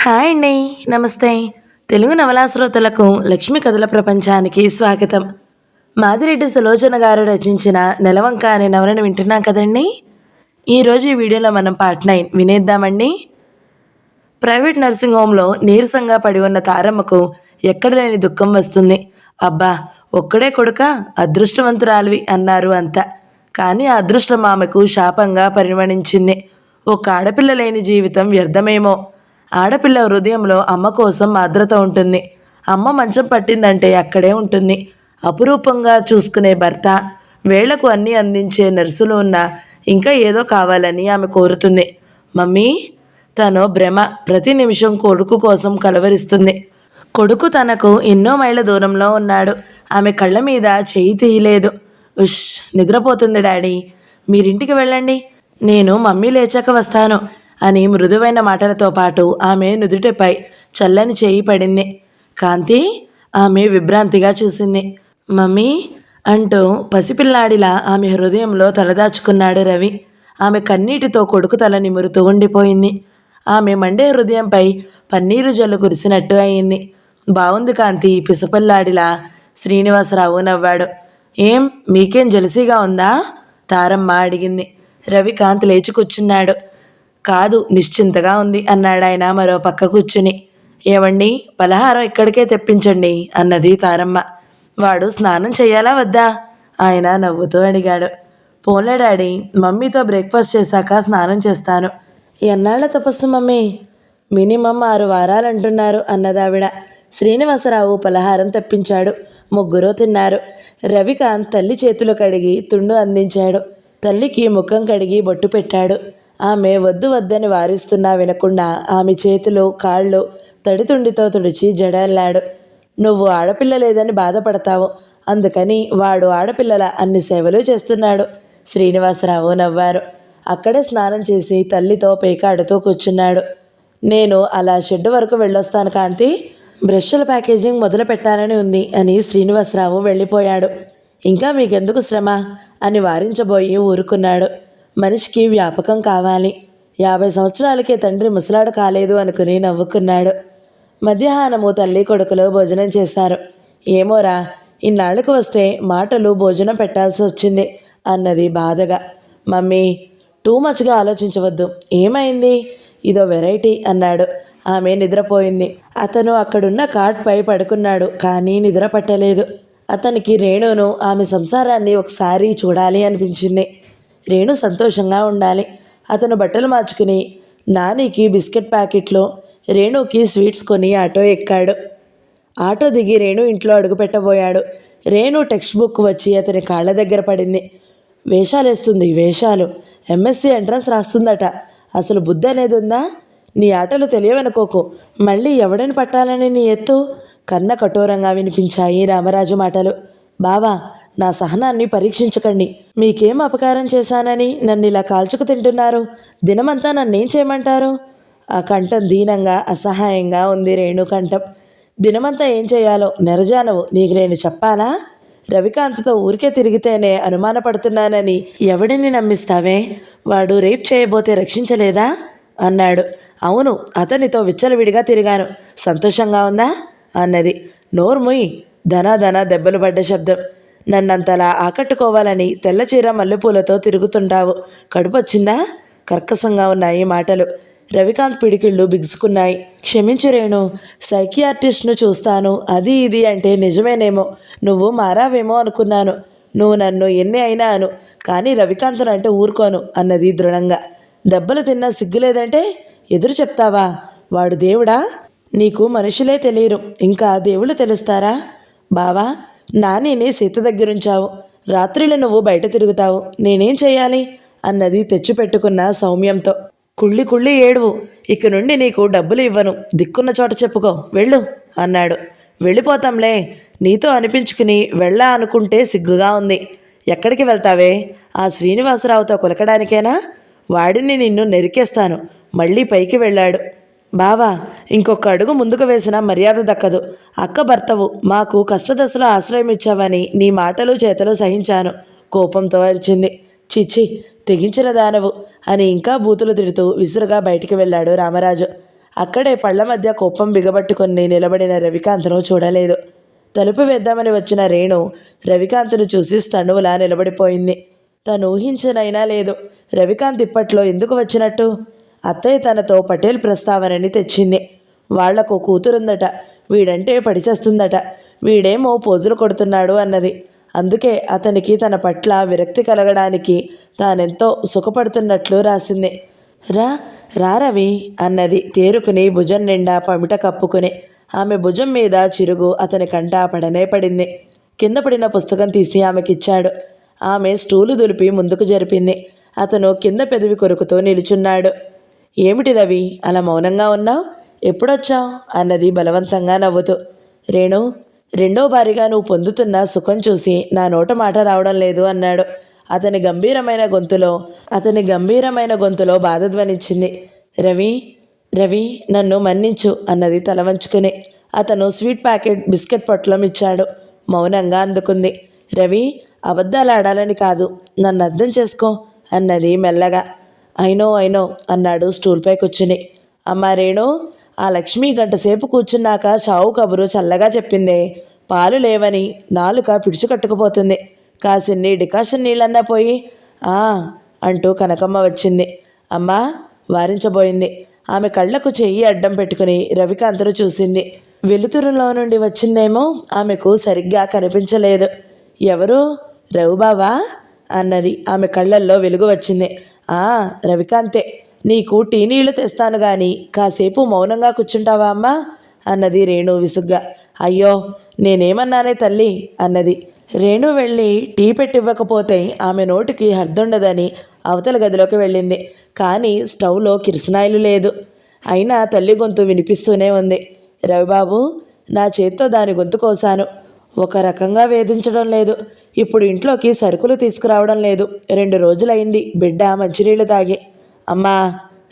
Hi అండి. నమస్తే. తెలుగు నవలా శ్రోతలకు లక్ష్మి కథల ప్రపంచానికి స్వాగతం. మాదిరెడ్డి సులోచన గారు రచించిన నెలవంక అనే నవలను వింటున్నాం కదండి. ఈరోజు ఈ వీడియోలో మనం పార్ట్ 9 వినేద్దామండి. ప్రైవేట్ నర్సింగ్ హోంలో నీరసంగా పడి ఉన్న తారమ్మకు ఎక్కడ లేని దుఃఖం వస్తుంది. అబ్బా, ఒక్కడే కొడుక, అదృష్టవంతురాలివి అన్నారు అంతా. కానీ ఆ అదృష్టం ఆమెకు శాపంగా పరిగణించింది. ఒక ఆడపిల్ల లేని జీవితం వ్యర్థమేమో. ఆడపిల్ల హృదయంలో అమ్మ కోసం ఆర్ద్రత ఉంటుంది. అమ్మ మంచం పట్టిందంటే అక్కడే ఉంటుంది. అపురూపంగా చూసుకునే భర్త, వేళ్లకు అన్నీ అందించే నర్సులు ఉన్నా ఇంకా ఏదో కావాలని ఆమె కోరుతుంది. మమ్మీ, తను భ్రమ. ప్రతి నిమిషం కొడుకు కోసం కలవరిస్తుంది. కొడుకు తనకు ఎన్నో మైళ్ళ దూరంలో ఉన్నాడు. ఆమె కళ్ళ మీద చేయి తీయలేదు. ఉష్, నిద్రపోతుంది డాడీ, మీరింటికి వెళ్ళండి, నేను మమ్మీ లేచాక వస్తాను అని మృదువైన మాటలతో పాటు ఆమె నుదుటిపై చల్లని చేయి పడింది. కాంతి ఆమె విభ్రాంతిగా చూసింది. మమ్మీ అంటూ పసిపిల్లాడిలా ఆమె హృదయంలో తలదాచుకున్నాడు రవి. ఆమె కన్నీటితో కొడుకు తల నిమురుతూ ఉండిపోయింది. ఆమె మండే హృదయంపై పన్నీరు జల్లు కురిసినట్టు అయింది. బావుంది కాంతి, పిసపిల్లాడిలా శ్రీనివాసరావు నవ్వాడు. ఏం, మీకేం జలసీగా ఉందా? తారమ్మ అడిగింది. రవి కాంతి లేచి కూర్చున్నాడు. కాదు, నిశ్చింతగా ఉంది అన్నాడాయన మరో పక్క కూర్చుని. ఏవండి, పలహారం ఇక్కడికే తెప్పించండి అన్నది తారమ్మ. వాడు స్నానం చెయ్యాలా వద్దా? ఆయన నవ్వుతూ అడిగాడు. పోన్లే డాడీ, మమ్మీతో బ్రేక్ఫాస్ట్ చేశాక స్నానం చేస్తాను. ఎన్నాళ్ల తపస్సు మమ్మీ? మినిమం 6 వారాలంటున్నారు అన్నదావిడ. శ్రీనివాసరావు పలహారం తెప్పించాడు. ముగ్గురు తిన్నారు. రవికాంత్ తల్లి చేతులు కడిగి తుండు అందించాడు. తల్లికి ముఖం కడిగి బొట్టు పెట్టాడు. ఆమె వద్దు వద్దని వారిస్తున్నా వినకుండా ఆమె చేతులు కాళ్ళు తడితుండితో తుడిచి జడల్లాడు. నువ్వు ఆడపిల్ల లేదని బాధపడతావు, అందుకని వాడు ఆడపిల్లల అన్ని సేవలు చేస్తున్నాడు. శ్రీనివాసరావు నవ్వారు. అక్కడే స్నానం చేసి తల్లితో పేకాడుతూ కూర్చున్నాడు. నేను అలా షెడ్ వరకు వెళ్ళొస్తాను కాంతి, బ్రష్ల ప్యాకేజింగ్ మొదలు పెట్టాలని ఉంది అని శ్రీనివాసరావు వెళ్ళిపోయాడు. ఇంకా మీకెందుకు శ్రమ అని వారించబోయి ఊరుకున్నాడు. మనిషికి వ్యాపకం కావాలి. 50 సంవత్సరాలకే తండ్రి ముసలాడు కాలేదు అనుకుని నవ్వుకున్నాడు. మధ్యాహ్నము తల్లి కొడుకులు భోజనం చేశారు. ఏమోరా, ఇన్నాళ్లకు వస్తే మాటలు భోజనం పెట్టాల్సి వచ్చింది అన్నది బాధగా. మమ్మీ, టూ మచ్గా ఆలోచించవద్దు. ఏమైంది? ఇదో వెరైటీ అన్నాడు. ఆమె నిద్రపోయింది. అతను అక్కడున్న కాట్పై పడుకున్నాడు. కానీ నిద్ర పట్టలేదు. అతనికి రేణును, ఆమె సంసారాన్ని ఒకసారి చూడాలి అనిపించింది. రేణు సంతోషంగా ఉండాలి. అతను బట్టలు మార్చుకుని నానికి బిస్కెట్ ప్యాకెట్లు, రేణుకి స్వీట్స్ కొని ఆటో ఎక్కాడు. ఆటో దిగి రేణు ఇంట్లో అడుగు పెట్టబోయాడు. రేణు టెక్స్ట్ బుక్ వచ్చి అతని కాళ్ళ దగ్గర పడింది. వేషాలేస్తుంది, వేషాలు. ఎంఎస్సి ఎంట్రన్స్ రాస్తుందట. అసలు బుద్ధి అనేది ఉందా? నీ ఆటలు తెలియవనుకోకు. మళ్ళీ ఎవడని పట్టాలని నీ ఎత్తు? కన్న కఠోరంగా వినిపించాయి రామరాజు మాటలు. బావా, నా సహనాన్ని పరీక్షించకండి. మీకేం అపకారం చేశానని నన్ను ఇలా కాల్చుకు తింటున్నారు? దినమంతా నన్నేం చేయమంటారు? ఆ కంఠం దీనంగా అసహాయంగా ఉంది రేణు కంఠం. దినమంతా ఏం చేయాలో నెరజానవు నీకు నేను చెప్పాలా? రవికాంత్తో ఊరికే తిరిగితేనే అనుమానపడుతున్నానని ఎవడిని నమ్మిస్తావే? వాడు రేప్ చేయబోతే రక్షించలేదా అన్నాడు. అవును, అతనితో విచ్చలవిడిగా తిరిగాను. సంతోషంగా ఉందా అన్నది. నోర్ముయ్. ధనాధన దెబ్బలు పడ్డ శబ్దం. నన్నంతలా ఆకట్టుకోవాలని తెల్లచీర మల్లెపూలతో తిరుగుతుంటావు. కడుపొచ్చిందా? కర్కశంగా ఉన్నాయి మాటలు. రవికాంత్ పిడికిళ్ళు బిగుసుకున్నాయి. క్షమించు రేణు, సైకియాట్రిస్ట్ను చూస్తాను అది ఇది అంటే నిజమేనేమో. నువ్వు మారావేమో అనుకున్నాను. నువ్వు నన్ను ఎన్ని అయినా అను, కానీ రవికాంత్ను అంటే ఊరుకోను అన్నది దృఢంగా. దెబ్బలు తిన్నా సిగ్గులేదంటే ఎదురు చెప్తావా? వాడు దేవుడా? నీకు మనుషులే తెలియరు, ఇంకా దేవుళ్ళు తెలుస్తారా? బావా, నానిని సీత దగ్గరుంచావు. రాత్రిలో నువ్వు బయట తిరుగుతావు. నేనేం చెయ్యాలి అన్నది తెచ్చిపెట్టుకున్న సౌమ్యంతో. కుళ్ళి కుళ్ళి ఏడువు. ఇక నుండి నీకు డబ్బులు ఇవ్వను. దిక్కున్న చోట చెప్పుకో, వెళ్ళు అన్నాడు. వెళ్ళిపోతాంలే. నీతో అనిపించుకుని వెళ్ళా అనుకుంటే సిగ్గుగా ఉంది. ఎక్కడికి వెళ్తావే? ఆ శ్రీనివాసరావుతో కులకడానికేనా? వాడిని నిన్ను నెరికేస్తాను. మళ్ళీ పైకి వెళ్ళాడు. బావా, ఇంకొక అడుగు ముందుకు వేసినా మర్యాద దక్కదు. అక్క భర్తవు, మాకు కష్టదశలో ఆశ్రయం ఇచ్చావని నీ మాటలు చేతలు సహించాను. కోపంతో అరిచింది. చిచ్చి, తెగించిన దానవు అని ఇంకా బూతులు తిడుతూ విసురుగా బయటికి వెళ్ళాడు రామరాజు. అక్కడే పళ్ల మధ్య కోపం బిగబట్టుకొని నిలబడిన రవికాంత్ను చూడలేదు. తలుపు వేద్దామని వచ్చిన రేణు రవికాంత్ను చూసి స్తణువులా నిలబడిపోయింది. తను ఊహించనైనా లేదు రవికాంత్ ఇప్పట్లో ఎందుకు వచ్చినట్టు. అత్తయ్య తనతో పటేల్ ప్రస్తావనని తెచ్చింది. వాళ్లకు కూతురుందట, వీడంటే పడిచేస్తుందట, వీడేమో పోజులు కొడుతున్నాడు అన్నది. అందుకే అతనికి తన పట్ల విరక్తి కలగడానికి తానెంతో సుఖపడుతున్నట్లు రాసింది. రా రవి అన్నది తేరుకుని భుజం నిండా పమిట కప్పుకుని. ఆమె భుజం మీద చిరుగు అతని కంట పడనే పడింది. కింద పడిన పుస్తకం తీసి ఆమెకిచ్చాడు. ఆమె స్టూలు దులిపి ముందుకు జరిపింది. అతను కింద పెదవి కొరుకుతూ నిలుచున్నాడు. ఏమిటి రవి అలా మౌనంగా ఉన్నావు? ఎప్పుడొచ్చావు అన్నది బలవంతంగా నవ్వుతూ. రేణు, రెండో భారీగా నువ్వు పొందుతున్న సుఖం చూసి నా నోట మాట రావడం లేదు అన్నాడు. అతని గంభీరమైన గొంతులో బాధ ధ్వనించింది. రవి నన్ను మన్నించు అన్నది తల వంచుకుని. అతను స్వీట్ ప్యాకెట్ బిస్కెట్ పొట్లం ఇచ్చాడు. మౌనంగా అందుకుంది. రవి, అబద్ధాలు ఆడాలని కాదు, నన్ను అర్థం చేసుకో అన్నది మెల్లగా. అయినో అన్నాడు స్టూల్పై కూర్చుని. అమ్మా రేణు, ఆ లక్ష్మి గంటసేపు కూర్చున్నాక చావు కబురు చల్లగా చెప్పిందే. పాలు లేవని నాలుక పిడుచుకట్టుకుపోతుంది. కాసిన్ని డికాషన్ నీళ్ళన్నా పోయి అంటూ కనకమ్మ వచ్చింది. అమ్మా వారించబోయింది. ఆమె కళ్ళకు చెయ్యి అడ్డం పెట్టుకుని రవికాంత్ను చూసింది. వెలుతురులో నుండి వచ్చిందేమో ఆమెకు సరిగ్గా కనిపించలేదు. ఎవరు? రవిబావా అన్నది. ఆమె కళ్ళల్లో వెలుగు వచ్చింది. రవికాంతే. నీకు టీ నీళ్లు తెస్తాను గాని కాసేపు మౌనంగా కూర్చుంటావా అమ్మా అన్నది రేణు విసుగ్గా. అయ్యో నేనేమన్నానే తల్లి అన్నది. రేణు వెళ్ళి టీ పెట్టివ్వకపోతే ఆమె నోటికి హద్దుండదని అవతల గదిలోకి వెళ్ళింది. కానీ స్టవ్లో కిరసనాయిలు లేదు. అయినా తల్లి గొంతు వినిపిస్తూనే ఉంది. రవిబాబు, నా చేత్తో దాని గొంతు కోసాను. ఒక రకంగా వేధించడం లేదు. ఇప్పుడు ఇంట్లోకి సరుకులు తీసుకురావడం లేదు. 2 రోజులైంది బిడ్డ మంచినీళ్ళు తాగి. అమ్మా,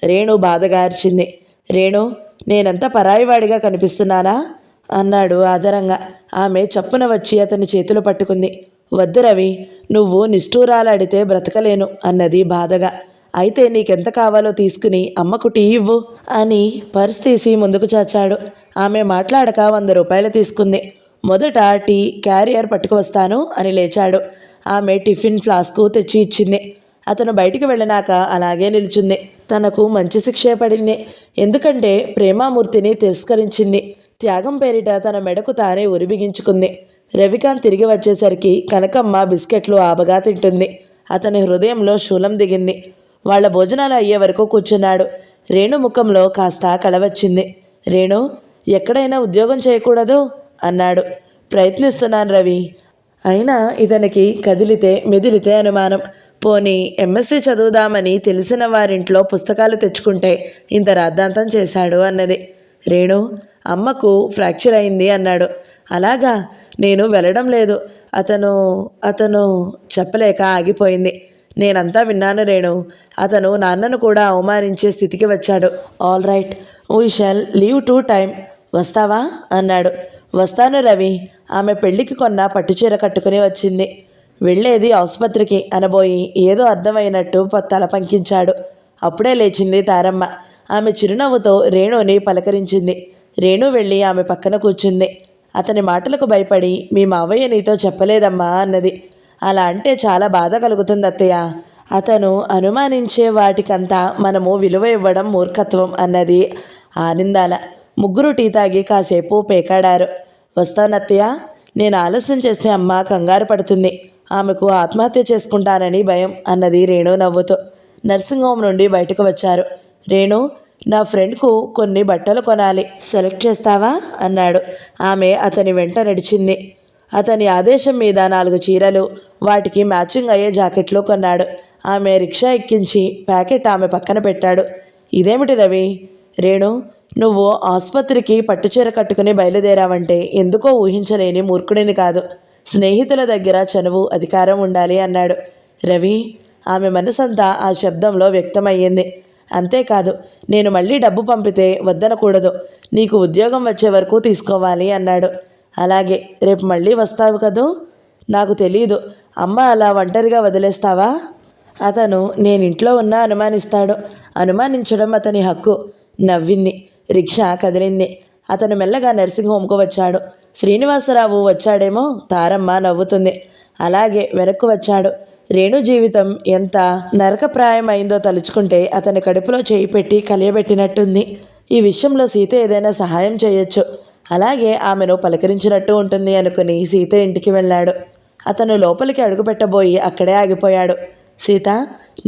రేణు బాధగా అరిచింది. రేణు, నేనంతా పరాయివాడిగా కనిపిస్తున్నానా అన్నాడు ఆదరంగా. ఆమె చప్పున వచ్చి అతని చేతులు పట్టుకుంది. వద్దు రవి, నువ్వు నిష్ఠూరాలాడితే బ్రతకలేను అన్నది బాధగా. అయితే నీకెంత కావాలో తీసుకుని అమ్మకు టీ ఇవ్వు అని పర్స్ తీసి ముందుకు చాచాడు. ఆమె మాట్లాడక 100 రూపాయలు తీసుకుంది. మొదట టీ క్యారియర్ పట్టుకువస్తాను అని లేచాడు. ఆమె టిఫిన్ ఫ్లాస్కు తెచ్చి ఇచ్చింది. అతను బయటికి వెళ్ళినాక అలాగే నిల్చుంది. తనకు మంచి శిక్షే పడింది. ఎందుకంటే ప్రేమామూర్తిని తిరస్కరించింది. త్యాగం పేరిట తన మెడకు తానే ఉరిబిగించుకుంది. రవికాంత్ తిరిగి వచ్చేసరికి కనకమ్మ బిస్కెట్లు ఆబగా తింటుంది. అతని హృదయంలో శూలం దిగింది. వాళ్ల భోజనాలు అయ్యే వరకు కూర్చున్నాడు. రేణు ముఖంలో కాస్త కళవచ్చింది. రేణు, ఎక్కడైనా ఉద్యోగం చేయకూడదు అన్నాడు. ప్రయత్నిస్తున్నాను రవి. అయినా ఇతనికి కదిలితే మెదిలితే అనుమానం. పోనీ ఎంఎస్సీ చదువుదామని తెలిసిన వారింట్లో పుస్తకాలు తెచ్చుకుంటే ఇంత రాద్ధాంతం చేశాడు అన్నది. రేణు, అమ్మకు ఫ్రాక్చర్ అయింది అన్నాడు. అలాగా, నేను వెళ్ళడం లేదు. అతను చెప్పలేక ఆగిపోయింది. నేనంతా విన్నాను రేణు. అతను నాన్నను కూడా అవమానించే స్థితికి వచ్చాడు. All right, we shall leave to time. వస్తావా అన్నాడు. వస్తాను రవి. ఆమె పెళ్లికి కొన్న పట్టుచీర కట్టుకుని వచ్చింది. వెళ్ళేది ఆసుపత్రికి అనబోయి ఏదో అర్థమైనట్టు తల పంకించాడు. అప్పుడే లేచింది తారమ్మ. ఆమె చిరునవ్వుతో రేణుని పలకరించింది. రేణు వెళ్ళి ఆమె పక్కన కూర్చుంది. అతని మాటలకు భయపడి, మీ మావయ్య నీతో చెప్పలేదమ్మా అన్నది. అలా అంటే చాలా బాధ కలుగుతుంది అత్తయ్య. అతను అనుమానించే వాటికంతా మనము విలువ ఇవ్వడం మూర్ఖత్వం అన్నది ఆనందాల. 3 టీ తాగి కాసేపు పేకాడారు. వస్తానత్తయ్య, నేను ఆలస్యం చేస్తే అమ్మ కంగారు పడుతుంది. ఆమెకు ఆత్మహత్య చేసుకుంటానని భయం అన్నది రేణు నవ్వుతూ. నర్సింగ్ హోమ్ నుండి బయటకు వచ్చారు. రేణు, నా ఫ్రెండ్కు కొన్ని బట్టలు కొనాలి, సెలెక్ట్ చేస్తావా అన్నాడు. ఆమె అతని వెంట నడిచింది. అతని ఆదేశం మీద 4 చీరలు, వాటికి మ్యాచింగ్ అయ్యే జాకెట్లు కొన్నాడు. ఆమె రిక్షా ఎక్కించి ప్యాకెట్ ఆమె పక్కన పెట్టాడు. ఇదేమిటి రవి? రేణు, నువ్వు ఆసుపత్రికి పట్టుచీర కట్టుకుని బయలుదేరావంటే ఎందుకో ఊహించలేని మూర్ఖుడిని కాదు. స్నేహితుల దగ్గర చనువు, అధికారం ఉండాలి అన్నాడు. రవి, ఆమె మనసంతా ఆ శబ్దంలో వ్యక్తమయ్యింది. అంతేకాదు, నేను మళ్ళీ డబ్బు పంపితే వద్దనకూడదు. నీకు ఉద్యోగం వచ్చే వరకు తీసుకోవాలి అన్నాడు. అలాగే, రేపు మళ్ళీ వస్తావు కదూ? నాకు తెలీదు. అమ్మ అలా ఒంటరిగా వదిలేస్తావా? అతను నేనింట్లో ఉన్నా అనుమానిస్తాడు. అనుమానించడం అతని హక్కు. నవ్వింది. రిక్షా కదిలింది. అతను మెల్లగా నర్సింగ్ హోమ్కు వచ్చాడు. శ్రీనివాసరావు వచ్చాడేమో. తారమ్మ నవ్వుతుంది. అలాగే వెనక్కు వచ్చాడు. రేణు జీవితం ఎంత నరకప్రాయమైందో తలుచుకుంటే అతని కడుపులో చేయి పెట్టి కలియబెట్టినట్టుంది. ఈ విషయంలో సీత ఏదైనా సహాయం చేయొచ్చు, అలాగే ఆమెను పలకరించినట్టు ఉంటుంది అనుకుని సీత ఇంటికి వెళ్ళాడు. అతను లోపలికి అడుగుపెట్టబోయి అక్కడే ఆగిపోయాడు. సీత,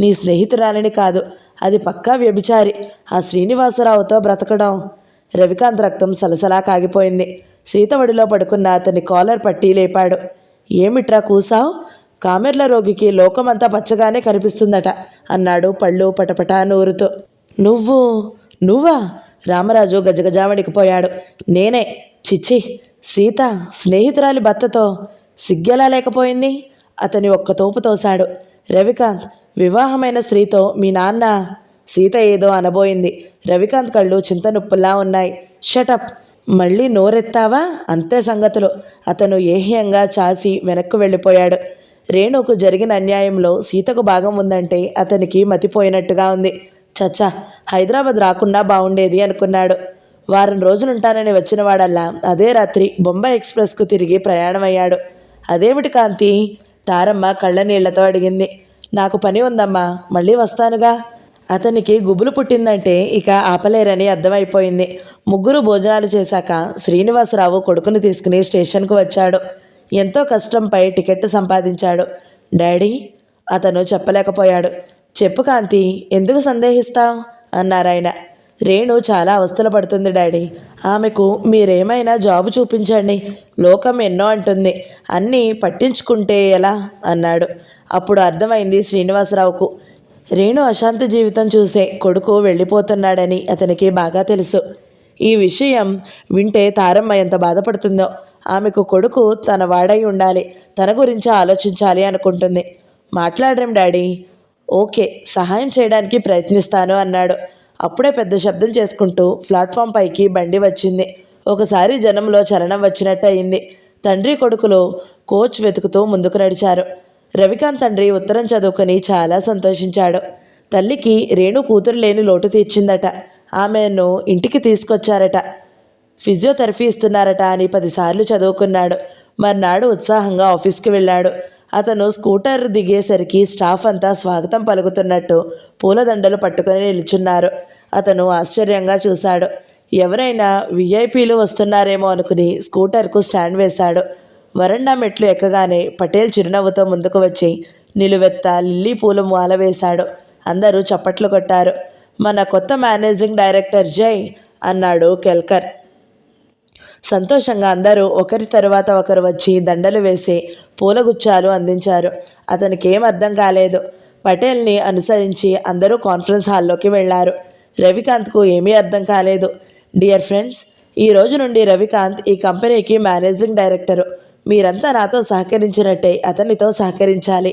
నీ స్నేహితురాలిని కాదు, అది పక్కా వ్యభిచారి. ఆ శ్రీనివాసరావుతో బ్రతకడం. రవికాంత్ రక్తం సలసలా కాగిపోయింది. సీత ఒడిలో పడుకున్న అతని కాలర్ పట్టి లేపాడు. ఏమిట్రా కూసావు? కామెర్ల రోగికి లోకమంతా పచ్చగానే కనిపిస్తుందట అన్నాడు పళ్ళు పటపటా నూరుతూ. నువ్వా? రామరాజు గజగజా వణికిపోయాడు. నేనే. చిచ్చి, సీత స్నేహితురాలి భర్తతో సిగ్గెలా లేకపోయింది? అతని ఒక్క తోపు తోశాడు. రవికాంత్, వివాహమైన స్త్రీతో మీ నాన్న. సీత ఏదో అనబోయింది. రవికాంత్ కళ్ళు చింతనుప్పుల్లా ఉన్నాయి. షటప్, మళ్ళీ నోరెత్తావా? అంతే సంగతులు. అతను ఏహ్యంగా చాచి వెనక్కు వెళ్ళిపోయాడు. రేణుకు జరిగిన అన్యాయంలో సీతకు భాగం ఉందంటే అతనికి మతిపోయినట్టుగా ఉంది. చచ్చా, హైదరాబాద్ రాకుండా బాగుండేది అనుకున్నాడు. వారం రోజులుంటానని వచ్చినవాడల్లా అదే రాత్రి బొంబాయి ఎక్స్ప్రెస్కు తిరిగి ప్రయాణమయ్యాడు. అదేమిటి కాంతి? తారమ్మ కళ్ళ నీళ్లతో అడిగింది. నాకు పని ఉందమ్మా, మళ్ళీ వస్తానుగా. అతనికి గుబులు పుట్టిందంటే ఇక ఆపలేరని అర్థమైపోయింది. ముగ్గురు భోజనాలు చేశాక శ్రీనివాసరావు కొడుకుని తీసుకుని స్టేషన్కు వచ్చాడు. ఎంతో కష్టంపై టికెట్ సంపాదించాడు. డాడీ, అతను చెప్పలేకపోయాడు. చెప్పు కాంతి, ఎందుకు సందేహిస్తావు అన్నారాయన. రేణు చాలా అవస్థలు పడుతుంది డాడీ. ఆమెకు మీరేమైనా జాబు చూపించండి. లోకం ఎన్నో అంటుంది, అన్నీ పట్టించుకుంటే ఎలా అన్నాడు. అప్పుడు అర్థమైంది శ్రీనివాసరావుకు. రేణు అశాంతి జీవితం చూసే కొడుకు వెళ్ళిపోతున్నాడని అతనికి బాగా తెలుసు. ఈ విషయం వింటే తారమ్మ ఎంత బాధపడుతుందో. ఆమెకు కొడుకు తన వాడై ఉండాలి, తన గురించి ఆలోచించాలి అనుకుంటుంది. మాట్లాడరేం డాడీ? ఓకే, సహాయం చేయడానికి ప్రయత్నిస్తాను అన్నాడు. అప్పుడే పెద్ద శబ్దం చేసుకుంటూ ప్లాట్ఫామ్ పైకి బండి వచ్చింది. ఒకసారి జనంలో చలనం వచ్చినట్టు అయింది. తండ్రి కొడుకులు కోచ్ వెతుకుతూ ముందుకు నడిచారు. రవికాంత్ తండ్రి ఉత్తరం చదువుకొని చాలా సంతోషించాడు. తల్లికి రేణు కూతురు లేని లోటు తీర్చిందట. ఆమెను ఇంటికి తీసుకొచ్చారట. ఫిజియోథెరపీ ఇస్తున్నారట అని 10 సార్లు చదువుకున్నాడు. మర్నాడు ఉత్సాహంగా ఆఫీస్కి వెళ్ళాడు. అతను స్కూటర్ దిగేసరికి స్టాఫ్ అంతా స్వాగతం పలుకుతున్నట్టు పూలదండలు పట్టుకొని నిలుచున్నారు. అతను ఆశ్చర్యంగా చూశాడు. ఎవరైనా విఐపీలు వస్తున్నారేమో అనుకుని స్కూటర్కు స్టాండ్ వేశాడు. వరండా మెట్లు ఎక్కగానే పటేల్ చిరునవ్వుతో ముందుకు వచ్చి నిలువెత్త లిల్లీ పూలు మాల వేశాడు. అందరూ చప్పట్లు కొట్టారు. మన కొత్త మేనేజింగ్ డైరెక్టర్ జై అన్నాడు కెల్కర్. సంతోషంగా అందరూ ఒకరి తరువాత ఒకరు వచ్చి దండలు వేసి పూలగుచ్చాలు అందించారు. అతనికి ఏం అర్థం కాలేదు. పటేల్ని అనుసరించి అందరూ కాన్ఫరెన్స్ హాల్లోకి వెళ్లారు. రవికాంత్కు ఏమీ అర్థం కాలేదు. డియర్ ఫ్రెండ్స్, ఈ రోజు నుండి రవికాంత్ ఈ కంపెనీకి మేనేజింగ్ డైరెక్టరు. మీరంతా నాతో సహకరించినట్టే అతనితో సహకరించాలి.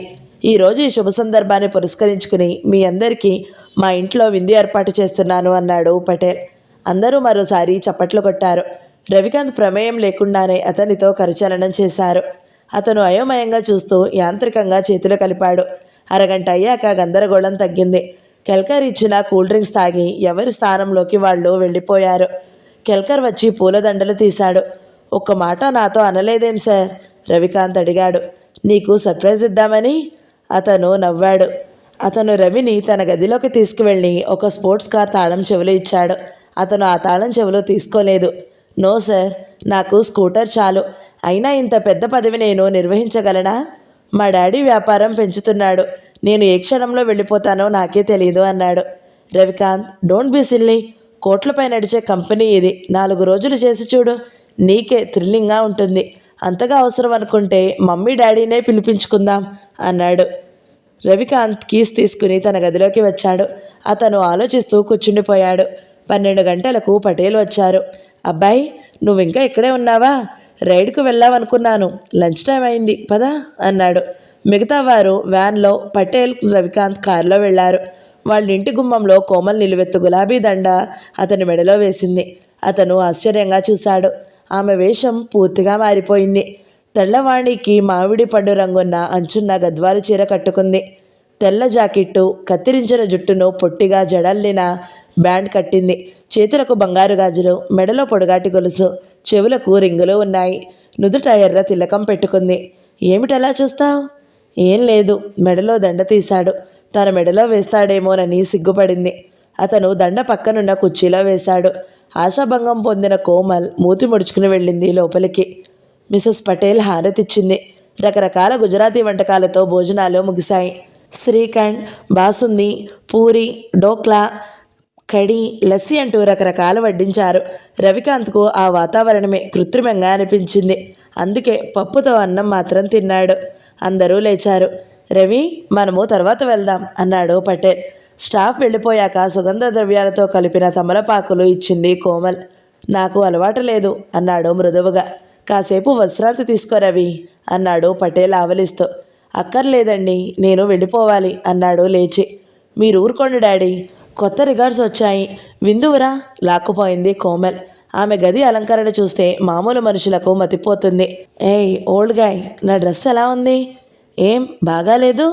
ఈరోజు ఈ శుభ సందర్భాన్ని పురస్కరించుకుని మీ అందరికీ మా ఇంట్లో విందు ఏర్పాటు చేస్తున్నాను అన్నాడు పటేల్. అందరూ మరోసారి చప్పట్లు కొట్టారు. రవికాంత్ ప్రమేయం లేకుండానే అతనితో కరచలనం చేశారు. అతను అయోమయంగా చూస్తూ యాంత్రికంగా చేతులు కలిపాడు. అరగంట అయ్యాక గందరగోళం తగ్గింది. కెల్కర్ ఇచ్చిన కూల్ డ్రింక్స్ తాగి ఎవరి స్థానంలోకి వాళ్ళు వెళ్ళిపోయారు. కెల్కర్ వచ్చి పూలదండలు తీశాడు. ఒక్క మాట నాతో అనలేదేం సార్? రవికాంత్ అడిగాడు. నీకు సర్ప్రైజ్ ఇద్దామని. అతను నవ్వాడు. అతను రవిని తన గదిలోకి తీసుకువెళ్ళి ఒక స్పోర్ట్స్ కార్ తాళం చెవులు ఇచ్చాడు. అతను ఆ తాళం చెవులు తీసుకోలేదు. నో సార్, నాకు స్కూటర్ చాలు. అయినా ఇంత పెద్ద పదవి నేను నిర్వహించగలనా? మా డాడీ వ్యాపారం పెంచుతున్నాడు. నేను ఏ క్షణంలో వెళ్ళిపోతానో నాకే తెలియదు అన్నాడు. Ravikanth, don't be silly. కోట్లపై నడిచే కంపెనీ ఇది. 4 రోజులు చేసి చూడు, నీకే థ్రిల్లింగ్గా ఉంటుంది. అంతగా అవసరం అనుకుంటే మమ్మీ డాడీనే పిలిపించుకుందాం అన్నాడు. రవికాంత్ కీస్ తీసుకుని తన గదిలోకి వచ్చాడు. అతను ఆలోచిస్తూ కూర్చుండిపోయాడు. 12 గంటలకు పటేల్ వచ్చారు. అబ్బాయి, నువ్వింకా ఇక్కడే ఉన్నావా? రైడ్కు వెళ్ళావనుకున్నాను. లంచ్ టైం అయింది, పదా అన్నాడు. మిగతా వారు వ్యాన్లో, పటేల్ రవికాంత్ కారులో వెళ్లారు. వాళ్ళ ఇంటి గుమ్మంలో కోమల్ నిలువెత్తు గులాబీ దండ అతని మెడలో వేసింది. అతను ఆశ్చర్యంగా చూశాడు. ఆమె వేషం పూర్తిగా మారిపోయింది. తెల్లవాణికి మామిడి పండు రంగున్న అంచున్న గద్వాలు చీర కట్టుకుంది. తెల్ల జాకెట్టు, కత్తిరించిన జుట్టును పొట్టిగా జడల్లిన బ్యాండ్ కట్టింది. చేతులకు బంగారు గాజులు, మెడలో పొడుగాటి గొలుసు, చెవులకు రింగులు ఉన్నాయి. నుదుట ఎర్ర తిలకం పెట్టుకుంది. ఏమిటలా చూస్తావు? ఏం లేదు. మెడలో దండ తీశాడు. తన మెడలో వేస్తాడేమోనని సిగ్గుపడింది. అతను దండ పక్కనున్న కుర్చీలో వేశాడు. ఆశాభంగం పొందిన కోమల్ మూతి ముడుచుకుని వెళ్ళింది లోపలికి. మిసెస్ పటేల్ హారతిచ్చింది. రకరకాల గుజరాతీ వంటకాలతో భోజనాలు ముగిశాయి. శ్రీఖండ్, బాసుంది, పూరి, డోక్లా, కడి, లస్సీ అంటూ రకరకాలు వడ్డించారు. రవికాంత్కు ఆ వాతావరణమే కృత్రిమంగా అనిపించింది. అందుకే పప్పుతో అన్నం మాత్రం తిన్నాడు. అందరూ లేచారు. రవి, మనము తర్వాత వెళ్దాం అన్నాడు పటేల్. స్టాఫ్ వెళ్ళిపోయాక సుగంధ ద్రవ్యాలతో కలిపిన తమలపాకులు ఇచ్చింది కోమల్. నాకు అలవాటు లేదు అన్నాడు మృదువుగా. కాసేపు విశ్రాంతి తీసుకో రవి అన్నాడు పటేల్ ఆవలిస్తూ. అక్కర్లేదండి, నేను వెళ్ళిపోవాలి అన్నాడు లేచి. మీరు ఊరుకోండి డాడీ, కొత్త రికార్డ్స్ వచ్చాయి, విందువురా లాక్కుపోయింది కోమల్. ఆమె గది అలంకరణ చూస్తే మామూలు మనుషులకు మతిపోతుంది. ఏయ్ ఓల్డ్ గాయ్, నా డ్రెస్ ఎలా ఉంది? ఏం బాగాలేదు?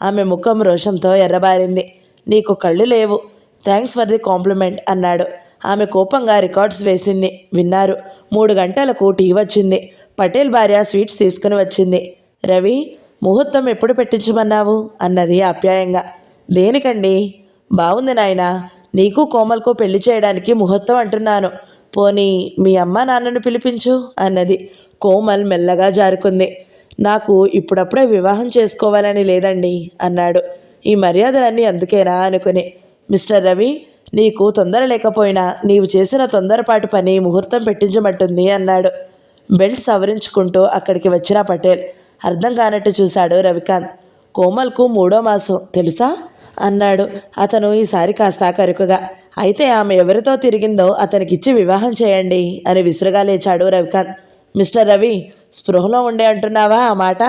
ఆమె ముఖం రోషంతో ఎర్రబారింది. నీకు కళ్ళు లేవు. థ్యాంక్స్ ఫర్ ది కాంప్లిమెంట్ అన్నాడు. ఆమె కోపంగా రికార్డ్స్ వేసింది. విన్నారు. 3 గంటలకు టీ వచ్చింది. పటేల్ భార్య స్వీట్స్ తీసుకుని వచ్చింది. రవి, ముహూర్తం ఎప్పుడు పెట్టించమన్నావు అన్నది ఆప్యాయంగా. దేనికండి? బాగుంది నాయనా, నీకు కోమల్కు పెళ్లి చేయడానికి ముహూర్తం అంటున్నాను. పోనీ మీ అమ్మ నాన్నను పిలిపించు అన్నది. కోమల్ మెల్లగా జారుకుంది. నాకు ఇప్పుడప్పుడే వివాహం చేసుకోవాలని లేదండి అన్నాడు. ఈ మర్యాదలన్నీ అందుకేనా అనుకుని. మిస్టర్ రవి, నీకు తొందర లేకపోయినా నీవు చేసిన తొందరపాటు పని ముహూర్తం పెట్టించమంటుంది అన్నాడు. బెల్ట్ సవరించుకుంటూ అక్కడికి వచ్చిన పటేల్ అర్థం కానట్టు చూశాడు రవికాంత్. కోమల్కు 3వ మాసం తెలుసా అన్నాడు అతను ఈసారి కాస్త కరుకుగా. అయితే ఆమె ఎవరితో తిరిగిందో అతనికిచ్చి వివాహం చేయండి అని విసురుగా లేచాడు రవికాంత్. మిస్టర్ రవి, స్పృహలో ఉండే అంటున్నావా ఆ మాట?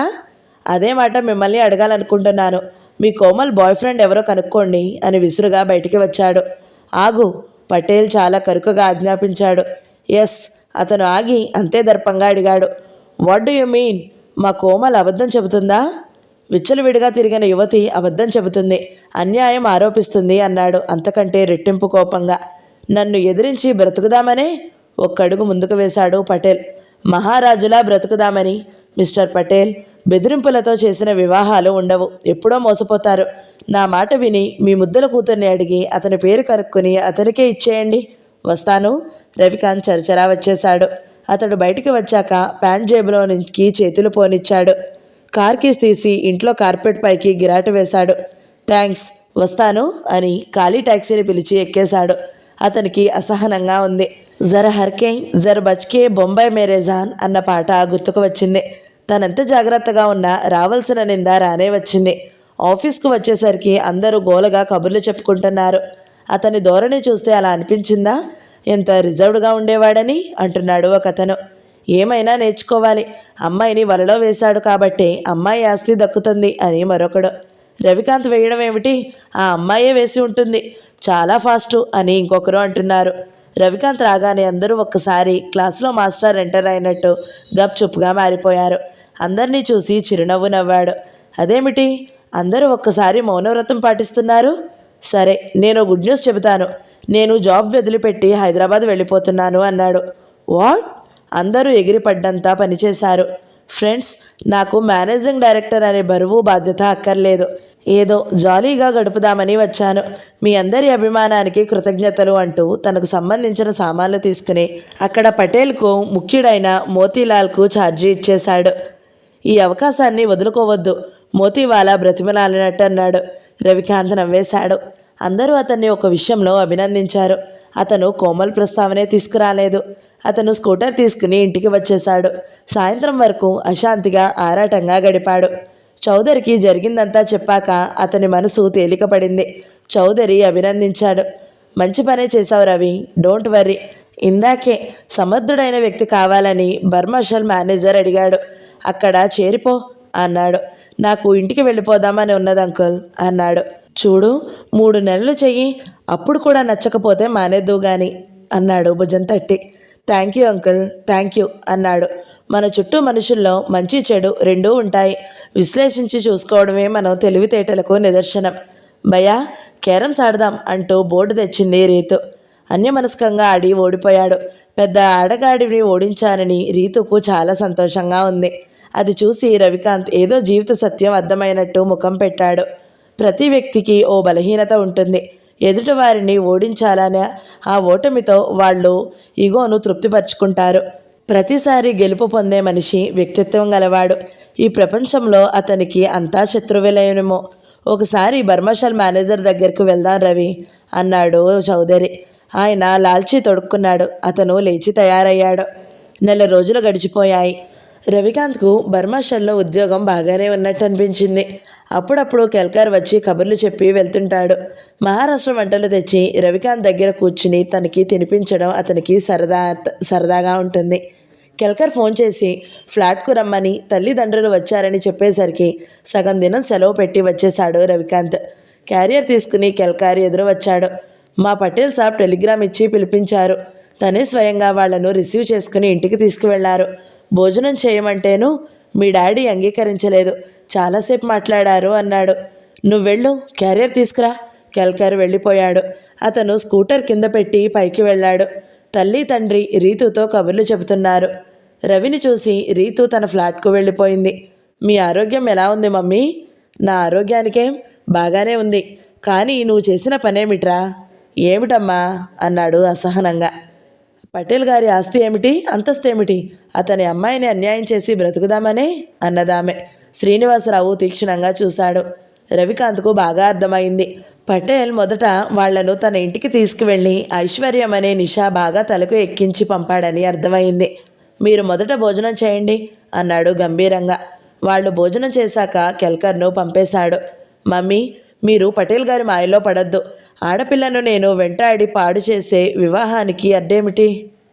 అదే మాట మిమ్మల్ని అడగాలనుకుంటున్నాను. మీ కోమల్ బాయ్ ఫ్రెండ్ ఎవరో కనుక్కోండి అని విసురుగా బయటికి వచ్చాడు. ఆగు, పటేల్ చాలా కరుకుగా ఆజ్ఞాపించాడు. ఎస్, అతను ఆగి అంతే దర్పంగా అడిగాడు. What do you mean? మా కోమల్ అబద్ధం చెబుతుందా? విచ్చలవిడిగా తిరిగిన యువతి అబద్ధం చెబుతుంది, అన్యాయం ఆరోపిస్తుంది అన్నాడు అంతకంటే రెట్టింపు కోపంగా. నన్ను ఎదిరించి బ్రతుకుదామనే ఒక్కడుగు ముందుకు వేశాడు పటేల్. మహారాజులా బ్రతుకుదామని. మిస్టర్ పటేల్, బెదిరింపులతో చేసిన వివాహాలు ఉండవు, ఎప్పుడో మోసపోతారు. నా మాట విని మీ ముద్దుల కూతుర్ని అడిగి అతని పేరు కనుక్కొని అతనికే ఇచ్చేయండి. వస్తాను. రవికాంత్ చరచరా వచ్చేశాడు. అతడు బయటికి వచ్చాక ప్యాంట్ జేబులో నుంచి చేతులు పోనిచ్చాడు. కార్ కీస్ తీసి ఇంట్లో కార్పెట్ పైకి గిరాటు వేశాడు. థ్యాంక్స్, వస్తాను అని ఖాళీ ట్యాక్సీని పిలిచి ఎక్కేశాడు. అతనికి అసహనంగా ఉంది. జర హర్కే జర బచ్కే బొంబాయి మేరే జాన్ అన్న పాట గుర్తుకు వచ్చింది. తనంత జాగ్రత్తగా ఉన్నా రావాల్సిన నింద రానే వచ్చింది. ఆఫీస్కు వచ్చేసరికి అందరూ గోలగా కబుర్లు చెప్పుకుంటున్నారు. అతని ధోరణి చూస్తే అలా అనిపించిందా? ఎంత రిజర్వ్డ్గా ఉండేవాడని అంటున్నాడు ఒకతను. ఏమైనా నేర్చుకోవాలి, అమ్మాయిని వలలో వేశాడు కాబట్టే అమ్మాయి ఆస్తి దక్కుతుంది అని మరొకడు. రవికాంత్ వేయడం ఏమిటి, ఆ అమ్మాయే వేసి ఉంటుంది, చాలా ఫాస్టు అని ఇంకొకరు అంటున్నారు. రవికాంత్ రాగానే అందరూ ఒక్కసారి క్లాసులో మాస్టర్ ఎంటర్ అయినట్టు గప్చుప్గా మారిపోయారు. అందరినీ చూసి చిరునవ్వు నవ్వాడు. అదేమిటి, అందరూ ఒక్కసారి మౌనవ్రతం పాటిస్తున్నారు? సరే, నేను గుడ్ న్యూస్ చెబుతాను. నేను జాబ్ వదిలిపెట్టి హైదరాబాద్ వెళ్ళిపోతున్నాను అన్నాడు. వాట్? అందరూ ఎగిరిపడ్డంతా పనిచేశారు. ఫ్రెండ్స్, నాకు మేనేజింగ్ డైరెక్టర్ అనే బరువు బాధ్యత అక్కర్లేదు. ఏదో జాలీగా గడుపుదామని వచ్చాను. మీ అందరి అభిమానానికి కృతజ్ఞతలు అంటూ తనకు సంబంధించిన సామాన్లు తీసుకుని అక్కడ పటేల్కు ముఖ్యుడైన మోతీలాల్కు ఛార్జీ ఇచ్చేశాడు. ఈ అవకాశాన్ని వదులుకోవద్దు, మోతీవాలా బ్రతిమలాలినట్టు అన్నాడు. రవికాంత్ నవ్వేశాడు. అందరూ అతన్ని ఒక విషయంలో అభినందించారు. అతను కోమల్ ప్రస్తావనే తీసుకురాలేదు. అతను స్కూటర్ తీసుకుని ఇంటికి వచ్చేశాడు. సాయంత్రం వరకు అశాంతిగా ఆరాటంగా గడిపాడు. చౌదరికి జరిగిందంతా చెప్పాక అతని మనసు తేలికపడింది. చౌదరి అభినందించాడు. మంచి పనే చేశావు రవి, డోంట్ వర్రీ. ఇందాకే సమర్థుడైన వ్యక్తి కావాలని బర్మర్షల్ మేనేజర్ అడిగాడు. అక్కడ చేరిపో అన్నాడు. నాకు ఇంటికి వెళ్ళిపోదామని ఉన్నది అంకుల్ అన్నాడు. చూడు, 3 నెలలు చెయ్యి, అప్పుడు కూడా నచ్చకపోతే మానేద్దు గాని అన్నాడు భుజం తట్టి. Thank you uncle, thank you అన్నాడు. మన చుట్టూ మనుషుల్లో మంచి చెడు రెండూ ఉంటాయి. విశ్లేషించి చూసుకోవడమే మనం తెలివితేటలకు నిదర్శనం. భయా, క్యారమ్స్ ఆడదాం అంటూ బోర్డు తెచ్చింది రీతు. అన్యమనస్కంగా ఆడి ఓడిపోయాడు. పెద్ద ఆడగాడిని ఓడించానని రీతుకు చాలా సంతోషంగా ఉంది. అది చూసి రవికాంత్ ఏదో జీవిత సత్యం అర్థమైనట్టు ముఖం పెట్టాడు. ప్రతి వ్యక్తికి ఓ బలహీనత ఉంటుంది. ఎదుటి వారిని ఓడించాలనే ఆ ఓటమితో వాళ్ళు ఈగోను తృప్తిపరుచుకుంటారు. ప్రతిసారి గెలుపు పొందే మనిషి వ్యక్తిత్వం గలవాడు. ఈ ప్రపంచంలో అతనికి అంతా శత్రువులేనేమో. ఒకసారి బర్మషల్ మేనేజర్ దగ్గరికి వెళ్దాం రవి అన్నాడు చౌదరి. ఆయన లాల్చీ తొడుక్కున్నాడు. అతను లేచి తయారయ్యాడు. 4 రోజులు గడిచిపోయాయి. రవికాంత్కు బర్మాషల్లో ఉద్యోగం బాగానే ఉన్నట్టు అనిపించింది. అప్పుడప్పుడు కెల్కర్ వచ్చి కబుర్లు చెప్పి వెళ్తుంటాడు. మహారాష్ట్ర వంటలు తెచ్చి రవికాంత్ దగ్గర కూర్చుని తనకి తినిపించడం అతనికి సరదాగా ఉంటుంది. కెల్కర్ ఫోన్ చేసి ఫ్లాట్కు రమ్మని తల్లిదండ్రులు వచ్చారని చెప్పేసరికి సగం దినం సెలవు పెట్టి వచ్చేశాడు రవికాంత్. క్యారియర్ తీసుకుని కెల్కర్ ఎదురు వచ్చాడు. మా పటేల్ సాబ్ టెలిగ్రామ్ ఇచ్చి పిలిపించారు. తనే స్వయంగా వాళ్లను రిసీవ్ చేసుకుని ఇంటికి తీసుకువెళ్లారు. భోజనం చేయమంటేను మీ డాడీ అంగీకరించలేదు. చాలాసేపు మాట్లాడారు అన్నాడు. నువ్వెళ్ళు, క్యారియర్ తీసుకురా. కెల్కర్ వెళ్ళిపోయాడు. అతను స్కూటర్ కింద పెట్టి పైకి వెళ్ళాడు. తల్లి తండ్రి రీతుతో కబుర్లు చెబుతున్నారు. రవిని చూసి రీతు తన ఫ్లాట్కు వెళ్ళిపోయింది. మీ ఆరోగ్యం ఎలా ఉంది మమ్మీ? నా ఆరోగ్యానికేం బాగానే ఉంది. కానీ నువ్వు చేసిన పనేమిట్రా? ఏమిటమ్మా అన్నాడు అసహనంగా. పటేల్ గారి ఆస్తి ఏమిటి, అంతస్తు ఏమిటి? అతని అమ్మాయిని అన్యాయం చేసి బ్రతుకుదామనే అన్నదామె. శ్రీనివాసరావు తీక్షణంగా చూశాడు. రవికాంత్కు బాగా అర్థమైంది. పటేల్ మొదట వాళ్లను తన ఇంటికి తీసుకువెళ్ళి ఐశ్వర్యం అనే నిషా బాగా తలకు ఎక్కించి పంపాడని అర్థమైంది. మీరు మొదట భోజనం చేయండి అన్నాడు గంభీరంగా. వాళ్ళు భోజనం చేశాక కెల్కర్ను పంపేశాడు. మమ్మీ, మీరు పటేల్ గారి మాయలో పడొద్దు. ఆడపిల్లను నేను వెంటాడి పాడు చేసే వివాహానికి అడ్డేమిటి?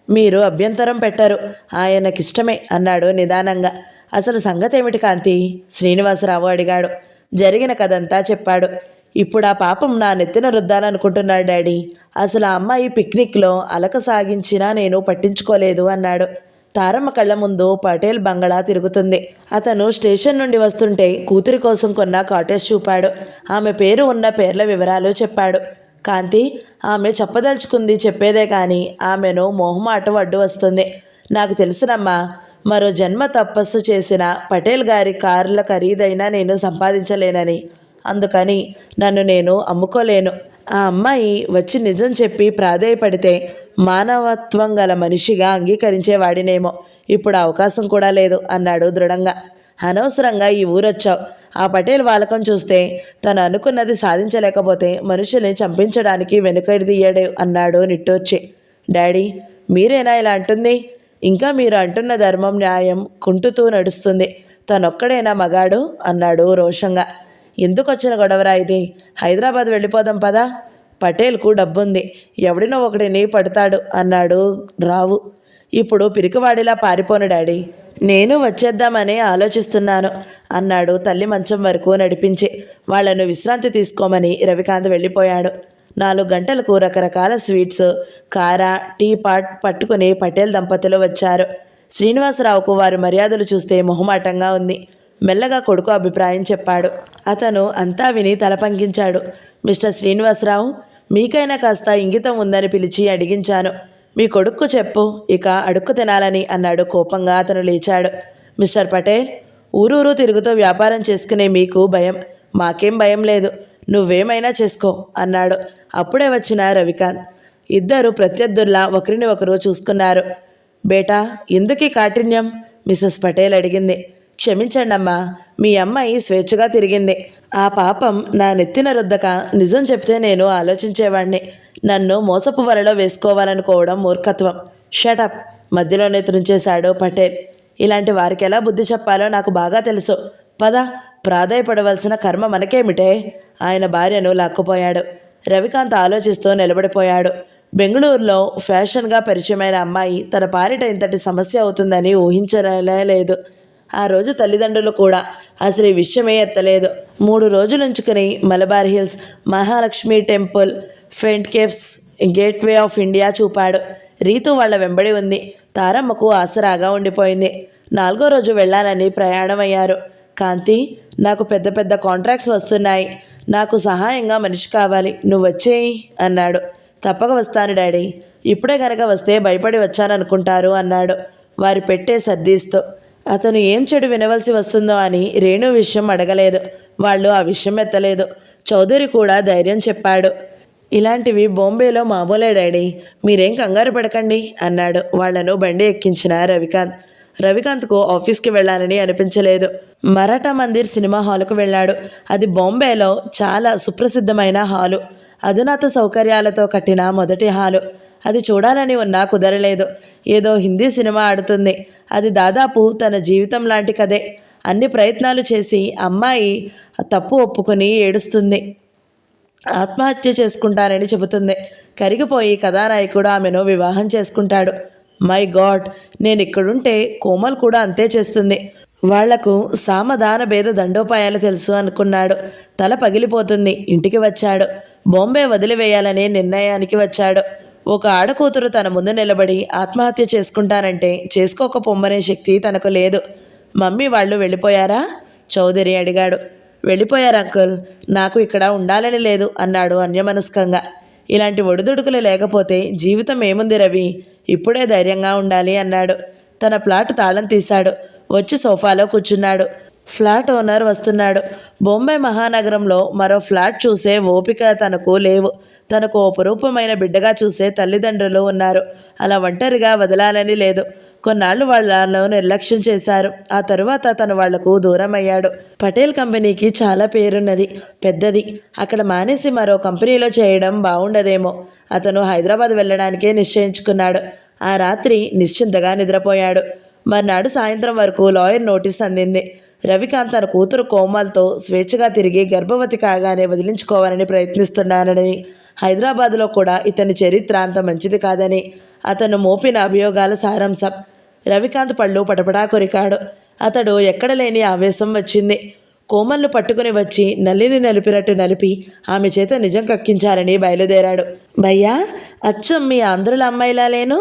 మీరు అభ్యంతరం పెట్టరు, ఆయనకిష్టమే అన్నాడు నిదానంగా. అసలు సంగతి ఏమిటి కాంతి? శ్రీనివాసరావు అడిగాడు. జరిగిన కథంతా చెప్పాడు. ఇప్పుడు ఆ పాపం నా నెత్తిన రుద్దాలనుకుంటున్నాడు డాడీ. అసలు ఆ అమ్మాయి పిక్నిక్లో అలక సాగించినా నేను పట్టించుకోలేదు అన్నాడు. తారమ్మ కళ్ళ ముందు పటేల్ బంగళా తిరుగుతుంది. అతను స్టేషన్ నుండి వస్తుంటే కూతురి కోసం కొన్న కాటేజ్ చూపాడు. ఆమె పేరు ఉన్న పేర్ల వివరాలు చెప్పాడు. కాంతి, ఆమె చెప్పదలుచుకుంది చెప్పేదే కానీ ఆమెను మొహమాటం అడ్డు వస్తుంది. నాకు తెలుసునమ్మా, మరో జన్మ తపస్సు చేసిన పటేల్ గారి కార్ల ఖరీదైనా నేను సంపాదించలేనని. అందుకని నన్ను నేను అమ్ముకోలేను. ఆ అమ్మాయి వచ్చి నిజం చెప్పి ప్రాధేయపడితే మానవత్వం గల మనిషిగా అంగీకరించేవాడినేమో. ఇప్పుడు అవకాశం కూడా లేదు అన్నాడు దృఢంగా. అనవసరంగా ఈ ఊరొచ్చావు. ఆ పటేల్ వాలకం చూస్తే తను అనుకున్నది సాధించలేకపోతే మనుషుల్ని చంపించడానికి వెనుకడిదియ్యాడు అన్నాడు నిట్టూర్చి. డాడీ, మీరేనా ఇలా అంటుంది? ఇంకా మీరు అంటున్న ధర్మం న్యాయం కుంటుతూ నడుస్తుంది. తనొక్కడేనా మగాడు అన్నాడు రోషంగా. ఎందుకొచ్చిన గొడవరా ఇది? హైదరాబాద్ వెళ్ళిపోదాం పదా. పటేల్కు డబ్బుంది, ఎవడినో ఒకడిని పడతాడు అన్నాడు రావు. ఇప్పుడు పిరికివాడిలా పారిపోను డాడీ. నేను వచ్చేద్దామని ఆలోచిస్తున్నాను అన్నాడు తల్లి మంచం వరకు నడిపించి. వాళ్లను విశ్రాంతి తీసుకోమని రవికాంత్ వెళ్ళిపోయాడు. 4 గంటలకు రకరకాల స్వీట్స్, కారా, టీ పాట్ పట్టుకుని పటేల్ దంపతులు వచ్చారు. శ్రీనివాసరావుకు వారి మర్యాదలు చూస్తే మొహమాటంగా ఉంది. మెల్లగా కొడుకు అభిప్రాయం చెప్పాడు. అతను అంతా విని తలపంకించాడు. మిస్టర్ శ్రీనివాసరావు, మీకైనా కాస్త ఇంగితం ఉందని పిలిచి అడిగించాను. మీ కొడుక్కు చెప్పు, ఇక అడుక్కు తినాలని అన్నాడు కోపంగా. అతను లేచాడు. మిస్టర్ పటేల్, ఊరూరు తిరుగుతూ వ్యాపారం చేసుకునే మీకు భయం, మాకేం భయం లేదు. నువ్వేమైనా చేసుకో అన్నాడు అప్పుడే వచ్చిన రవికాంత్. ఇద్దరు ప్రత్యర్థుల్లా ఒకరిని ఒకరు చూసుకున్నారు. బేటా, ఎందుకీ కాఠిన్యం? మిసెస్ పటేల్ అడిగింది. క్షమించండమ్మా, మీ అమ్మాయి స్వేచ్ఛగా తిరిగింది. ఆ పాపం నా నెత్తిన రుద్దక నిజం చెప్తే నేను ఆలోచించేవాణ్ణి. నన్ను మోసపు వలలో వేసుకోవాలనుకోవడం మూర్ఖత్వం. షటప్, మధ్యలోనే త్రుంచేశాడు పటేల్. ఇలాంటి వారికి ఎలా బుద్ధి చెప్పాలో నాకు బాగా తెలుసు. పద, ప్రాధాయపడవలసిన కర్మ మనకేమిటే? ఆయన భార్యను లాక్కుపోయాడు. రవికాంత్ ఆలోచిస్తూ నిలబడిపోయాడు. బెంగళూరులో ఫ్యాషన్గా పరిచయమైన అమ్మాయి తన పాలిట ఇంతటి సమస్య అవుతుందని ఊహించలేదు. ఆ రోజు తల్లిదండ్రులు కూడా అసలు ఈ విషయమే ఎత్తలేదు. 3 రోజులుంచుకుని మలబార్ హిల్స్, మహాలక్ష్మి టెంపుల్, ఫెయింట్ కేవ్స్, గేట్వే ఆఫ్ ఇండియా చూపాడు. రీతు వాళ్ళ వెంబడి ఉంది. తారమ్మకు ఆసరాగా ఉండిపోయింది. 4వ రోజు వెళ్ళాలని ప్రయాణమయ్యారు. కాంతి, నాకు పెద్ద పెద్ద కాంట్రాక్ట్స్ వస్తున్నాయి. నాకు సహాయంగా మనిషి కావాలి, నువ్వు వచ్చేయి అన్నాడు. తప్పక వస్తాను డాడీ, ఇప్పుడే గనక వస్తే భయపడి వచ్చాననుకుంటారు అన్నాడు వారి పెట్టే సర్దీస్తూ. అతను ఏం చెడు వినవలసి వస్తుందో అని రేణు విషయం అడగలేదు. వాళ్ళు ఆ విషయం ఎత్తలేదు. చౌదరి కూడా ధైర్యం చెప్పాడు. ఇలాంటివి బాంబేలో మామూలే డాడీ, మీరేం కంగారు పడకండి అన్నాడు వాళ్లను బండి ఎక్కించిన రవికాంత్. రవికాంత్కు ఆఫీస్కి వెళ్ళాలని అనిపించలేదు. మరాఠా మందిర్ సినిమా హాలుకు వెళ్ళాడు. అది బాంబేలో చాలా సుప్రసిద్ధమైన హాలు. అధునాత సౌకర్యాలతో కట్టిన మొదటి హాలు. అది చూడాలని ఉన్నా కుదరలేదు. ఏదో హిందీ సినిమా ఆడుతుంది. అది దాదాపు తన జీవితం లాంటి కథే. అన్ని ప్రయత్నాలు చేసి అమ్మాయి తప్పు ఒప్పుకొని ఏడుస్తుంది. ఆత్మహత్య చేసుకుంటానని చెబుతుంది. కరిగిపోయి కథానాయకుడు ఆమెను వివాహం చేసుకుంటాడు. మై గాడ్, నేను ఇక్కడుంటే కోమల్ కూడా అంతే చేస్తుంది. వాళ్లకు సామధాన భేద దండోపాయాలు తెలుసు అనుకున్నాడు. తల పగిలిపోతుంది. ఇంటికి వచ్చాడు. బాంబే వదిలివేయాలనే నిర్ణయానికి వచ్చాడు. ఒక ఆడకూతురు తన ముందు నిలబడి ఆత్మహత్య చేసుకుంటానంటే చేసుకోకపోమ్మనే శక్తి తనకు లేదు. మమ్మీ వాళ్ళు వెళ్ళిపోయారా? చౌదరి అడిగాడు. వెళ్ళిపోయారు అంకుల్, నాకు ఇక్కడ ఉండాలని లేదు అన్నాడు అన్యమనస్కంగా. ఇలాంటి ఒడిదుడుకులు లేకపోతే జీవితం ఏముంది రవి, ఇప్పుడే ధైర్యంగా ఉండాలి అన్నాడు. తన ప్లాట్ తాళం తీశాడు. వచ్చి సోఫాలో కూర్చున్నాడు. ఫ్లాట్ ఓనర్ వస్తున్నాడు. బొంబై మహానగరంలో మరో ఫ్లాట్ చూసే ఓపిక తనకు లేవు. తనకు అపురూపమైన బిడ్డగా చూసే తల్లిదండ్రులు ఉన్నారు. అలా ఒంటరిగా వదలాలని లేదు. కొన్నాళ్ళు వాళ్లను నిర్లక్ష్యం చేశారు. ఆ తరువాత తను వాళ్లకు దూరం అయ్యాడు. పటేల్ కంపెనీకి చాలా పేరున్నది, పెద్దది. అక్కడ మానేసి మరో కంపెనీలో చేయడం బాగుండదేమో. అతను హైదరాబాద్ వెళ్ళడానికే నిశ్చయించుకున్నాడు. ఆ రాత్రి నిశ్చింతగా నిద్రపోయాడు. మర్నాడు సాయంత్రం వరకు లాయర్ నోటీస్ అందింది. రవికాంత్ తన కూతురు కోమల్తో స్వేచ్ఛగా తిరిగి గర్భవతి కాగానే వదిలించుకోవాలని ప్రయత్నిస్తున్నానని, హైదరాబాద్లో కూడా ఇతని చరిత్ర అంత మంచిది కాదని అతను మోపిన అభియోగాల సారాంశం. రవికాంత్ పళ్ళు పటపటా కొరికాడు. అతడు ఎక్కడ లేని ఆవేశం వచ్చింది. కోమల్ను పట్టుకుని వచ్చి నల్లిని నలిపినట్టు నలిపి ఆమె చేత నిజం కక్కించాలని బయలుదేరాడు. భయ్యా, అచ్చం మీ ఆంధ్రుల అమ్మాయిలా లేను?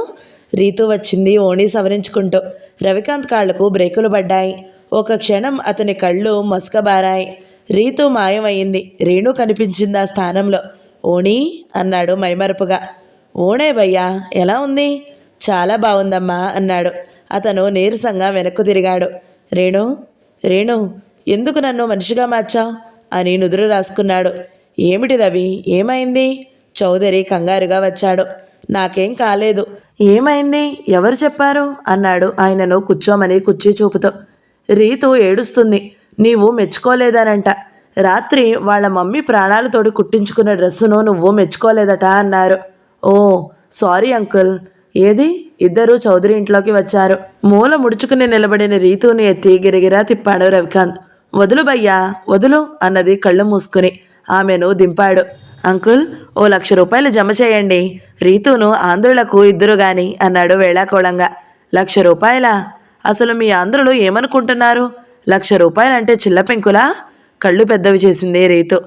రీతు వచ్చింది ఓణి సవరించుకుంటూ. రవికాంత్ కాళ్లకు బ్రేకులు పడ్డాయి. ఒక క్షణం అతని కళ్ళు మసకబారాయి. రీతు మాయమైంది. రేణు కనిపించింది ఆ స్థానంలో. ఓణి అన్నాడు మైమరుపుగా. ఓణే భయ్యా, ఎలా ఉంది? చాలా బాగుందమ్మా అన్నాడు. అతను నీరసంగా వెనక్కు తిరిగాడు. రేణు, రేణు, ఎందుకు నన్ను మనిషిగా మార్చావు అని నుదురు రాసుకున్నాడు. ఏమిటి రవి, ఏమైంది? చౌదరి కంగారుగా వచ్చాడు. నాకేం కాలేదు. ఏమైంది? ఎవరు చెప్పారు అన్నాడు ఆయనను కూర్చోమని కుర్చీ చూపుతూ. రీతు ఏడుస్తుంది. నీవు మెచ్చుకోలేదనంట. రాత్రి వాళ్ళ మమ్మీ ప్రాణాలు తోడి కుట్టించుకున్న డ్రెస్సును నువ్వు మెచ్చుకోలేదట అన్నారు. ఓ సారీ అంకుల్. ఏది? ఇద్దరూ చౌదరి ఇంట్లోకి వచ్చారు. మూల ముడుచుకుని నిలబడిన రీతుని ఎత్తి గిరిగిరా తిప్పాడు రవికాంత్. వదులు భయ్యా, వదులు అన్నది కళ్ళు మూసుకుని. ఆమెను దింపాడు. అంకుల్, ఓ 1,00,000 రూపాయలు జమ చేయండి. రీతును ఆంధ్రులకు ఇద్దరు గాని అన్నాడు వేళాకోళంగా. 1,00,000 రూపాయలా? అసలు మీ ఆంధ్రులు ఏమనుకుంటున్నారు? 1,00,000 రూపాయలంటే చిల్లపెంకులా? కళ్ళు పెద్దవి చేసింది రీతు.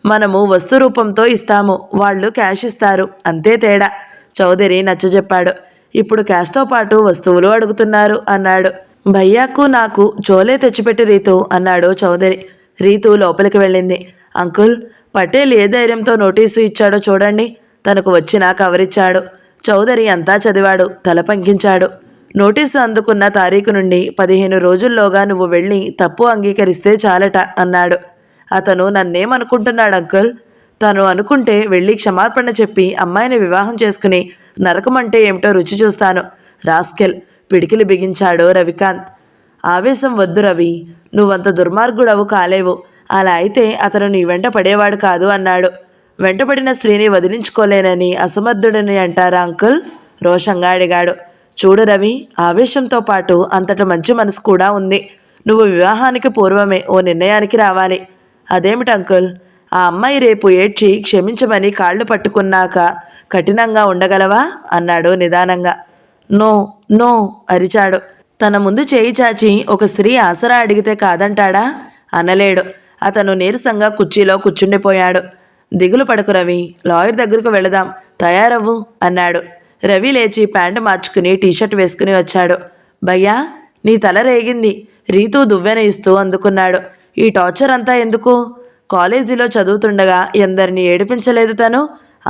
మనము వస్తు రూపంతో ఇస్తాము, వాళ్ళు క్యాష్ ఇస్తారు, అంతే తేడా. చౌదరి నచ్చజెప్పాడు. ఇప్పుడు క్యాష్తో పాటు వస్తువులు అడుగుతున్నారు అన్నాడు. భయ్యాకు నాకు చోలే తెచ్చిపెట్టి రీతు అన్నాడు చౌదరి. రీతు లోపలికి వెళ్ళింది. అంకుల్, పటేల్ ఏ ధైర్యంతో నోటీసు ఇచ్చాడో చూడండి. తనకు వచ్చిన కవరిచ్చాడు. చౌదరి అంతా చదివాడు. తల పంకించాడు. నోటీసు అందుకున్న తారీఖు నుండి 15 రోజుల్లోగా నువ్వు వెళ్ళి తప్పు అంగీకరిస్తే చాలట అన్నాడు. అతను నన్నేమనుకుంటున్నాడు అంకుల్? తను అనుకుంటే వెళ్ళి క్షమాపణ చెప్పి అమ్మాయిని వివాహం చేసుకుని నరకమంటే ఏమిటో రుచి చూస్తాను. రాస్కెల్, పిడికిలి బిగించాడు రవికాంత్. ఆవేశం వద్దు రవి, నువ్వంత దుర్మార్గుడవు కాలేవు. అలా అయితే అతను నీ వెంట పడేవాడు కాదు అన్నాడు. వెంటపడిన స్త్రీని వదిలించుకోలేనని అసమర్థుడని అంటారా అంకుల్? రోషంగా అడిగాడు. చూడు రవి, ఆవేశంతో పాటు అంతట మంచి మనసు కూడా ఉంది. నువ్వు వివాహానికి పూర్వమే ఓ నిర్ణయానికి రావాలి. అదేమిటి అంకుల్? ఆ అమ్మాయి రేపు ఏడ్చి క్షమించమని కాళ్ళు పట్టుకున్నాక కఠినంగా ఉండగలవా అన్నాడు నిదానంగా. నో నో అరిచాడు. తన ముందు చేయి చాచి ఒక స్త్రీ ఆసరా అడిగితే కాదంటాడా? అనలేడు. అతను నీరసంగా కుర్చీలో కూర్చుండిపోయాడు. దిగులు పడకు రవి, లాయర్ దగ్గరకు వెళదాం, తయారవ్వు అన్నాడు. రవి లేచి ప్యాంటు మార్చుకుని టీషర్ట్ వేసుకుని వచ్చాడు. భయ్యా, నీ తల రేగింది. రీతు దువ్వెన ఇస్తూ అందుకున్నాడు. ఈ టార్చర్ అంతా ఎందుకు? కాలేజీలో చదువుతుండగా ఎందరిని ఏడిపించలేదు తను.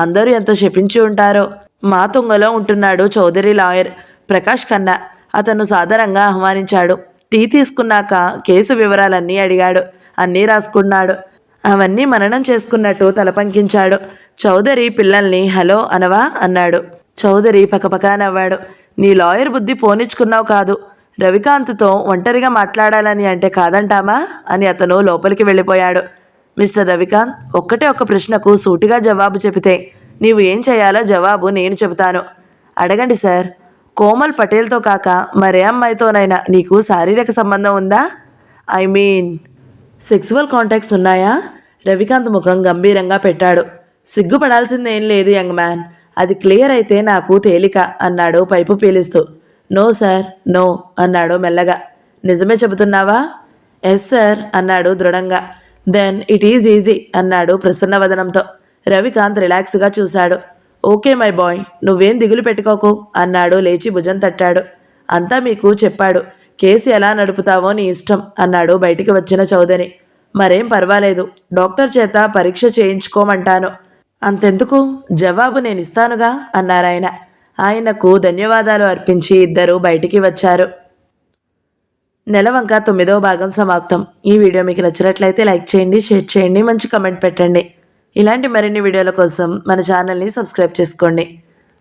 అందరూ ఎంత శపించి ఉంటారో. మా తుంగలో ఉంటున్నాడు చౌదరి లాయర్ ప్రకాష్ ఖన్నా. అతను సాధారణంగా ఆహ్వానించాడు. టీ తీసుకున్నాక కేసు వివరాలన్నీ అడిగాడు. అన్నీ రాసుకున్నాడు. అవన్నీ మననం చేసుకున్నట్టు తలపంకించాడు. చౌదరి పిల్లల్ని హలో అనవా అన్నాడు. చౌదరి పకపకా నవ్వాడు. నీ లాయర్ బుద్ధి పోనిచ్చుకున్నావు కాదు. రవికాంత్తో ఒంటరిగా మాట్లాడాలని అంటే కాదంటామా అని అతను లోపలికి వెళ్ళిపోయాడు. మిస్టర్ రవికాంత్, ఒక్కటే ఒక్క ప్రశ్నకు సూటిగా జవాబు చెబితే నీవు ఏం చేయాలో జవాబు నేను చెబుతాను. అడగండి సార్. కోమల్ పటేల్తో కాక మరే అమ్మాయితోనైనా నీకు శారీరక సంబంధం ఉందా? ఐ మీన్ సెక్సువల్ కాంటాక్ట్స్ ఉన్నాయా? రవికాంత్ ముఖం గంభీరంగా పెట్టాడు. సిగ్గుపడాల్సిందేం లేదు యంగ్ మ్యాన్. అది క్లియర్ అయితే నాకు తేలిక అన్నాడు పైపు పీలుస్తూ. నో సార్, నో అన్నాడు మెల్లగా. నిజమే చెబుతున్నావా? ఎస్ సార్ అన్నాడు దృఢంగా. దెన్ ఇట్ ఈజ్ ఈజీ అన్నాడు ప్రసన్నవదనంతో. రవికాంత్ రిలాక్స్గా చూశాడు. ఓకే మై బాయ్, నువ్వేం దిగులు పెట్టుకోకు అన్నాడు లేచి భుజం తట్టాడు. అంతా మీకు చెప్పాడు. కేసు ఎలా నడుపుతావో నీ ఇష్టం అన్నాడు బయటికి వచ్చిన చౌదరి. మరేం పర్వాలేదు, డాక్టర్ చేత పరీక్ష చేయించుకోమంటాను. అంతెందుకు, జవాబు నేను ఇస్తానుగా అన్నారాయన. ఆయనకు ధన్యవాదాలు అర్పించి ఇద్దరు బయటికి వచ్చారు. నెలవంక 9వ భాగం సమాప్తం. ఈ వీడియో మీకు నచ్చినట్లయితే లైక్ చేయండి, షేర్ చేయండి, మంచి కమెంట్ పెట్టండి. ఇలాంటి మరిన్ని వీడియోల కోసం మన ఛానల్ని సబ్స్క్రైబ్ చేసుకోండి.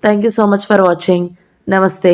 Thank you so much for watching. నమస్తే.